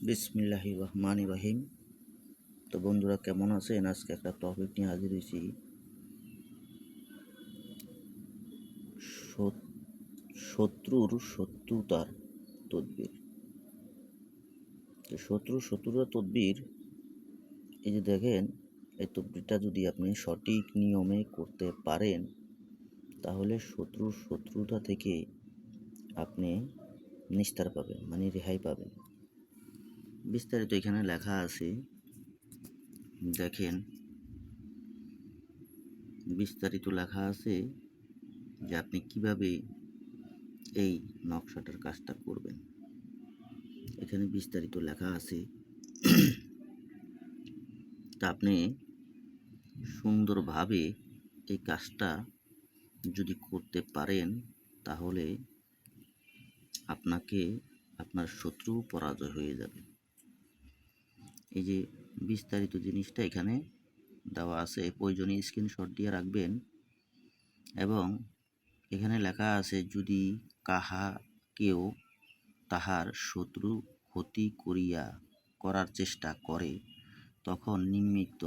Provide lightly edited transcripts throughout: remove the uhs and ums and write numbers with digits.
বিসমিল্লাহির রহমানির রহিম। তো বন্ধুরা কেমন আছেন? আজকে একটা টপিক নিয়ে হাজির হয়েছি, শত্রুর শত্রুতার তদবির। তো শত্রুতার তদবির, এই যে দেখেন, এই তদবিরটা যদি আপনি সঠিক নিয়মে করতে পারেন তাহলে শত্রুর শত্রুতা থেকে আপনি নিস্তার পাবেন, মানে রেহাই পাবেন। বিস্তারিত এখানে লেখা আছে, দেখেন বিস্তারিত লেখা আছে যে আপনি কিভাবে এই নকশাটার কাজটা করবেন। এখানে বিস্তারিত লেখা আছে। তা আপনি সুন্দরভাবে এই কাজটা যদি করতে পারেন তাহলে আপনার শত্রু পরাজয় হয়ে যাবে। এই যে বিস্তারিত জিনিসটা এখানে দেওয়া আছে, প্রয়োজনীয় স্ক্রিনশট দিয়ে রাখবেন। এবং এখানে লেখা আছে, যদি কেউ তাহার শত্রু ক্ষতি করার চেষ্টা করে, তখন নিম্মিত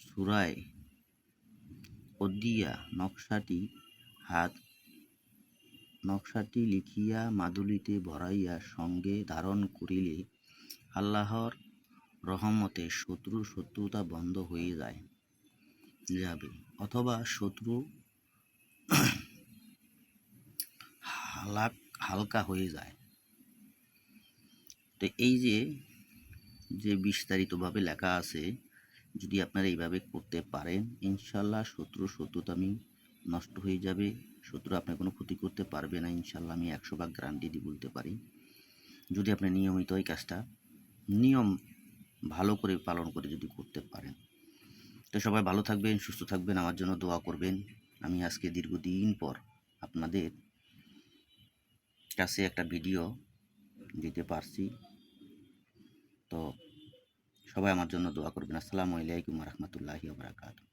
সূরায়ে ওদিয়া নকশাটি লিখিয়া মাদুলিতে ভরাইয়া সঙ্গে ধারণ করিলে আল্লাহর রহমতে শত্রুতা বন্ধ হয়ে যাবে, অথবা শত্রু হালকা হয়ে যায়। তো এই যে বিস্তারিতভাবে লেখা আছে, যদি আপনারা এইভাবে করতে পারেন ইনশাল্লাহ শত্রুতামি নষ্ট হয়ে যাবে। শত্রু আপনার কোনো ক্ষতি করতে পারবে না, ইনশাল্লাহ আমি 100 ভাগ গ্যারান্টি দিয়ে বলতে পারি, যদি আপনি নিয়মিত এই কাজটা নিয়ম ভালো করে পালন করে যদি করতে পারেন। তো সবাই ভালো থাকবেন, সুস্থ থাকবেন, আমার জন্য দোয়া করবেন। আমি আজকে দীর্ঘদিন পর আপনাদের কাছে একটা ভিডিও দিতে পারছি। তো সবাই আমার জন্য দোয়া করবেন। আসসালামু আলাইকুম ওয়া রাহমাতুল্লাহি ওয়া বারাকাতুহু।